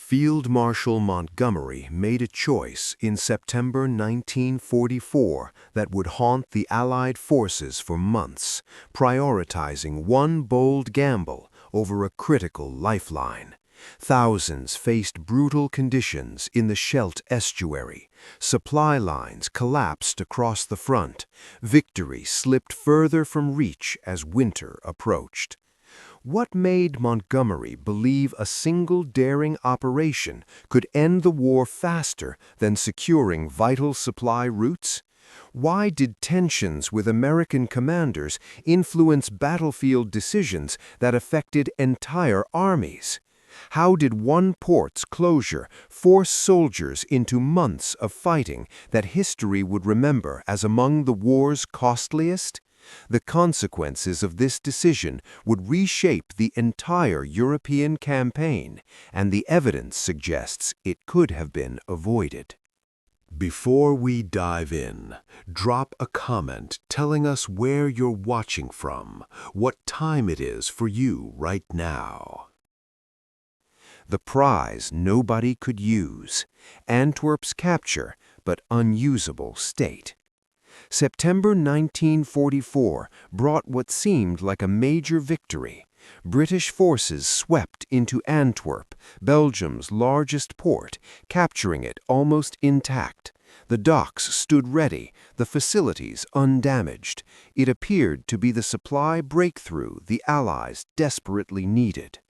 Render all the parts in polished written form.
Field Marshal Montgomery made a choice in September 1944 that would haunt the Allied forces for months, prioritizing one bold gamble over a critical lifeline. Thousands faced brutal conditions in the Scheldt estuary. Supply lines collapsed across the front. Victory slipped further from reach as winter approached. What made Montgomery believe a single daring operation could end the war faster than securing vital supply routes? Why did tensions with American commanders influence battlefield decisions that affected entire armies? How did one port's closure force soldiers into months of fighting that history would remember as among the war's costliest? The consequences of this decision would reshape the entire European campaign, and the evidence suggests it could have been avoided. Before we dive in, drop a comment telling us where you're watching from, what time it is for you right now. The prize nobody could use. Antwerp's capture, but unusable state. September 1944 brought what seemed like a major victory. British forces swept into Antwerp, Belgium's largest port, capturing it almost intact. The docks stood ready, the facilities undamaged. It appeared to be the supply breakthrough the Allies desperately needed.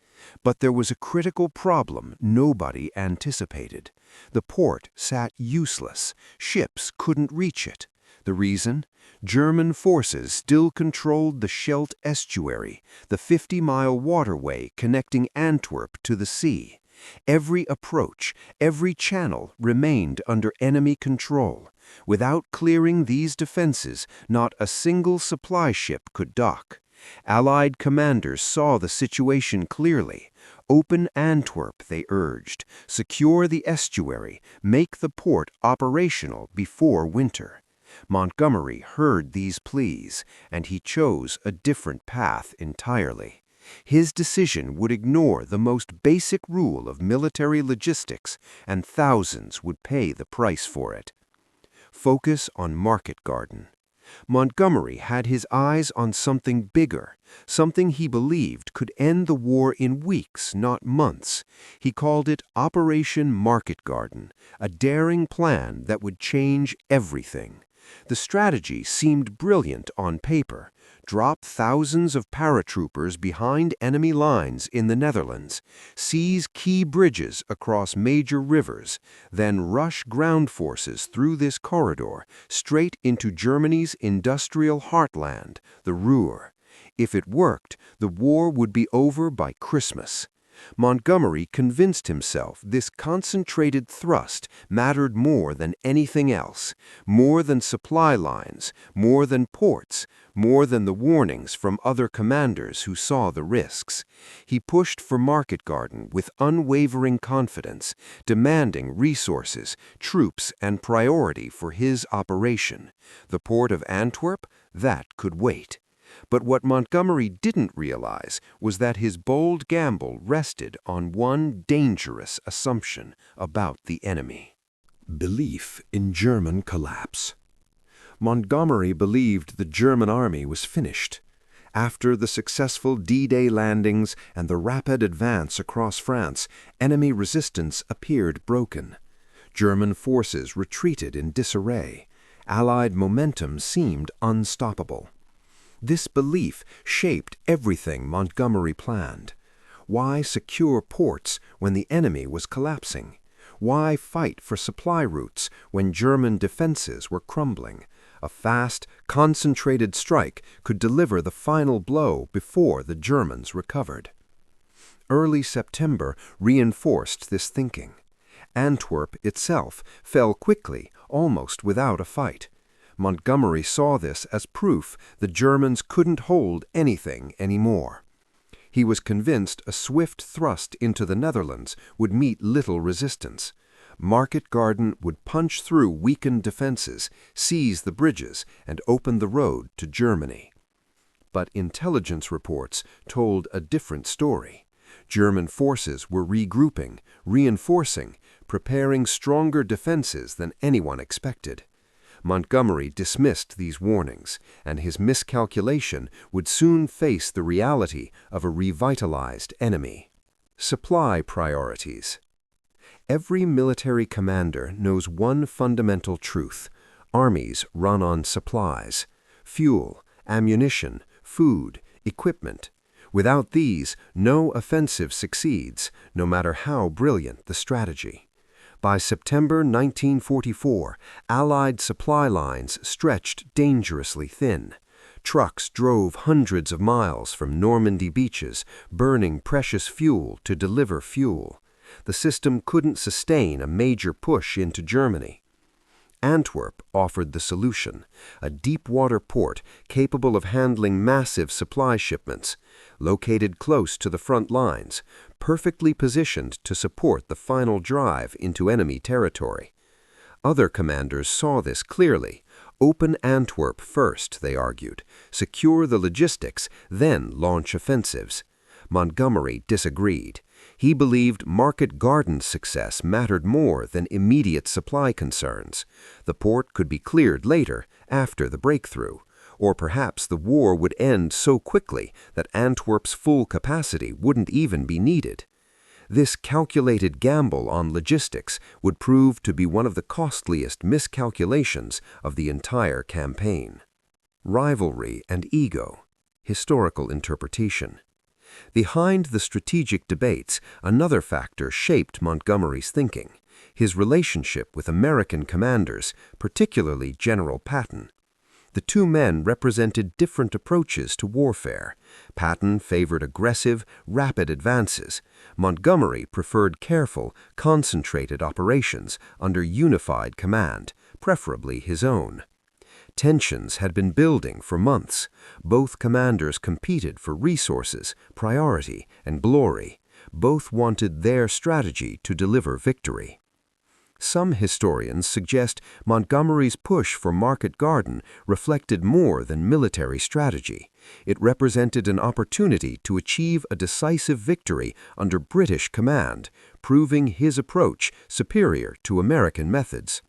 But there was a critical problem nobody anticipated. The port sat useless. Ships couldn't reach it. The reason? German forces still controlled the Scheldt estuary, the 50-mile waterway connecting Antwerp to the sea. Every approach, every channel remained under enemy control. Without clearing these defenses, not a single supply ship could dock. Allied commanders saw the situation clearly. Open Antwerp, they urged. Secure the estuary. Make the port operational before winter. Montgomery heard these pleas, and he chose a different path entirely. His decision would ignore the most basic rule of military logistics, and thousands would pay the price for it. Focus on Market Garden. Montgomery had his eyes on something bigger, something he believed could end the war in weeks, not months. He called it Operation Market Garden, a daring plan that would change everything. The strategy seemed brilliant on paper. Drop thousands of paratroopers behind enemy lines in the Netherlands, seize key bridges across major rivers, then rush ground forces through this corridor straight into Germany's industrial heartland, the Ruhr. If it worked, the war would be over by Christmas. Montgomery convinced himself this concentrated thrust mattered more than anything else, more than supply lines, more than ports, more than the warnings from other commanders who saw the risks. He pushed for Market Garden with unwavering confidence, demanding resources, troops, and priority for his operation. The port of Antwerp? That could wait. But what Montgomery didn't realize was that his bold gamble rested on one dangerous assumption about the enemy. Belief in German collapse. Montgomery believed the German army was finished. After the successful D-Day landings and the rapid advance across France, enemy resistance appeared broken. German forces retreated in disarray. Allied momentum seemed unstoppable. This belief shaped everything Montgomery planned. Why secure ports when the enemy was collapsing? Why fight for supply routes when German defenses were crumbling? A fast, concentrated strike could deliver the final blow before the Germans recovered. Early September reinforced this thinking. Antwerp itself fell quickly, almost without a fight. Montgomery saw this as proof the Germans couldn't hold anything anymore. He was convinced a swift thrust into the Netherlands would meet little resistance. Market Garden would punch through weakened defenses, seize the bridges, and open the road to Germany. But intelligence reports told a different story. German forces were regrouping, reinforcing, preparing stronger defenses than anyone expected. Montgomery dismissed these warnings, and his miscalculation would soon face the reality of a revitalized enemy. Supply priorities. Every military commander knows one fundamental truth: armies run on supplies, fuel, ammunition, food, equipment. Without these, no offensive succeeds, no matter how brilliant the strategy. By September 1944, Allied supply lines stretched dangerously thin. Trucks drove hundreds of miles from Normandy beaches, burning precious fuel to deliver fuel. The system couldn't sustain a major push into Germany. Antwerp offered the solution, a deep-water port capable of handling massive supply shipments, located close to the front lines, perfectly positioned to support the final drive into enemy territory. Other commanders saw this clearly. Open Antwerp first, they argued. Secure the logistics, then launch offensives. Montgomery disagreed. He believed Market Garden's success mattered more than immediate supply concerns. The port could be cleared later, after the breakthrough. Or perhaps the war would end so quickly that Antwerp's full capacity wouldn't even be needed. This calculated gamble on logistics would prove to be one of the costliest miscalculations of the entire campaign. Rivalry and ego. Historical interpretation. Behind the strategic debates, another factor shaped Montgomery's thinking: his relationship with American commanders, particularly General Patton. The two men represented different approaches to warfare. Patton favored aggressive, rapid advances. Montgomery preferred careful, concentrated operations under unified command, preferably his own. Tensions had been building for months. Both commanders competed for resources, priority, and glory. Both wanted their strategy to deliver victory. Some historians suggest Montgomery's push for Market Garden reflected more than military strategy. It represented an opportunity to achieve a decisive victory under British command, proving his approach superior to American methods.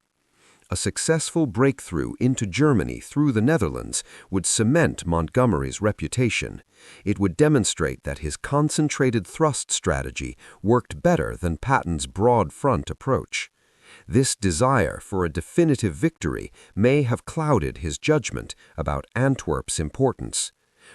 A successful breakthrough into Germany through the Netherlands would cement Montgomery's reputation. It would demonstrate that his concentrated thrust strategy worked better than Patton's broad front approach. This desire for a definitive victory may have clouded his judgment about Antwerp's importance.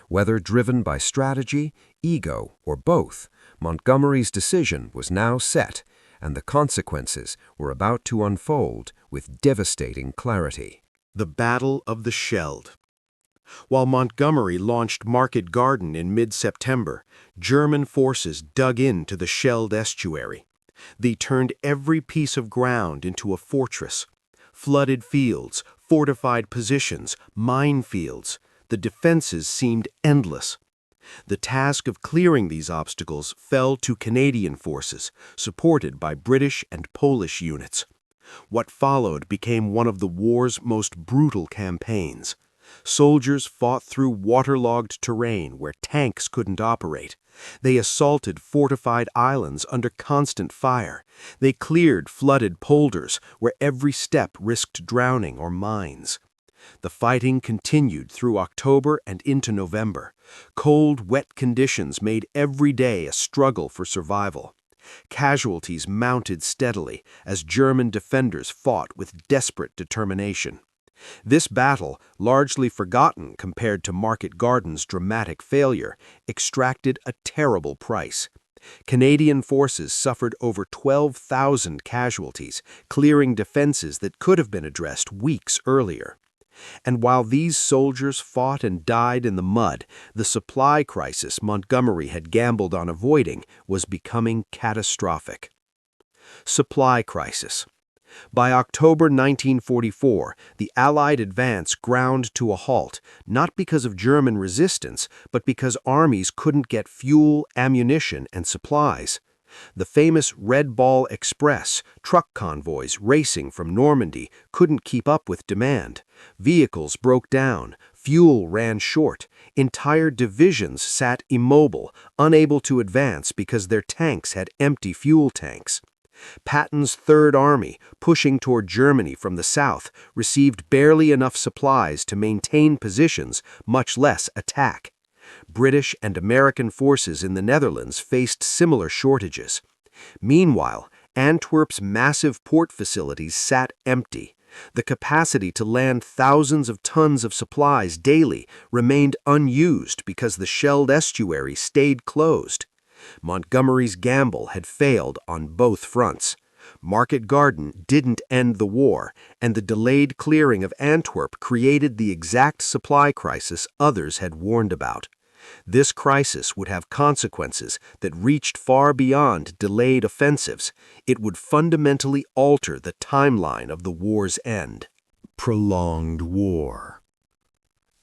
Whether driven by strategy, ego, or both, Montgomery's decision was now set, and the consequences were about to unfold with devastating clarity. The Battle of the Scheldt. While Montgomery launched Market Garden in mid-September, German forces dug into the Scheldt estuary. They turned every piece of ground into a fortress. Flooded fields, fortified positions, minefields. The defenses seemed endless. The task of clearing these obstacles fell to Canadian forces, supported by British and Polish units. What followed became one of the war's most brutal campaigns. Soldiers fought through waterlogged terrain where tanks couldn't operate. They assaulted fortified islands under constant fire. They cleared flooded polders where every step risked drowning or mines. The fighting continued through October and into November. Cold, wet conditions made every day a struggle for survival. Casualties mounted steadily as German defenders fought with desperate determination. This battle, largely forgotten compared to Market Garden's dramatic failure, extracted a terrible price. Canadian forces suffered over 12,000 casualties, clearing defenses that could have been addressed weeks earlier. And while these soldiers fought and died in the mud, the supply crisis Montgomery had gambled on avoiding was becoming catastrophic. Supply crisis. By October 1944, the Allied advance ground to a halt, not because of German resistance, but because armies couldn't get fuel, ammunition, and supplies. The famous Red Ball Express, truck convoys racing from Normandy, couldn't keep up with demand. Vehicles broke down, fuel ran short, entire divisions sat immobile, unable to advance because their tanks had empty fuel tanks. Patton's Third Army, pushing toward Germany from the south, received barely enough supplies to maintain positions, much less attack. British and American forces in the Netherlands faced similar shortages. Meanwhile, Antwerp's massive port facilities sat empty. The capacity to land thousands of tons of supplies daily remained unused because the Scheldt estuary stayed closed. Montgomery's gamble had failed on both fronts. Market Garden didn't end the war, and the delayed clearing of Antwerp created the exact supply crisis others had warned about. This crisis would have consequences that reached far beyond delayed offensives. It would fundamentally alter the timeline of the war's end. Prolonged war.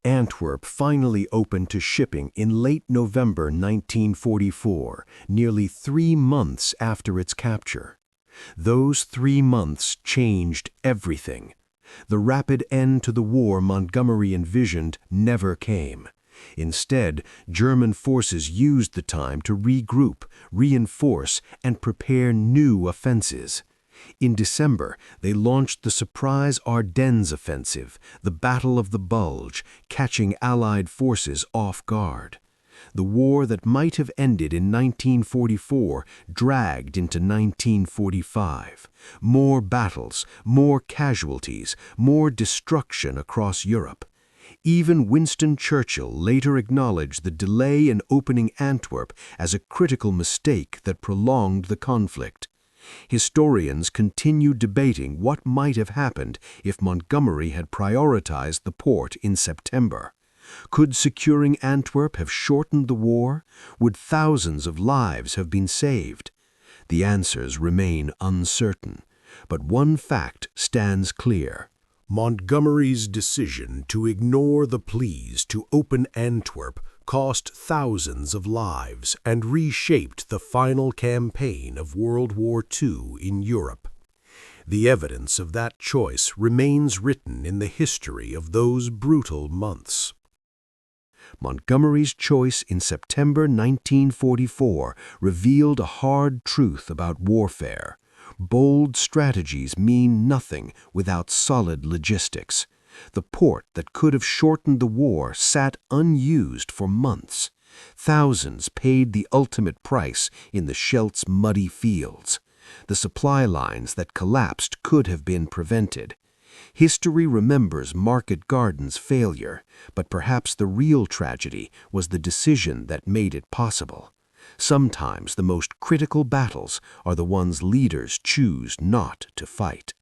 Antwerp finally opened to shipping in late November 1944, nearly 3 months after its capture. Those 3 months changed everything. The rapid end to the war Montgomery envisioned never came. Instead, German forces used the time to regroup, reinforce, and prepare new offenses. In December, they launched the surprise Ardennes offensive, the Battle of the Bulge, catching Allied forces off guard. The war that might have ended in 1944 dragged into 1945. More battles, more casualties, more destruction across Europe. Even Winston Churchill later acknowledged the delay in opening Antwerp as a critical mistake that prolonged the conflict. Historians continue debating what might have happened if Montgomery had prioritized the port in September. Could securing Antwerp have shortened the war? Would thousands of lives have been saved? The answers remain uncertain, but one fact stands clear. Montgomery's decision to ignore the pleas to open Antwerp cost thousands of lives and reshaped the final campaign of World War II in Europe. The evidence of that choice remains written in the history of those brutal months. Montgomery's choice in September 1944 revealed a hard truth about warfare. Bold strategies mean nothing without solid logistics. The port that could have shortened the war sat unused for months. Thousands paid the ultimate price in the Scheldt's muddy fields. The supply lines that collapsed could have been prevented. History remembers Market Garden's failure, but perhaps the real tragedy was the decision that made it possible. Sometimes the most critical battles are the ones leaders choose not to fight.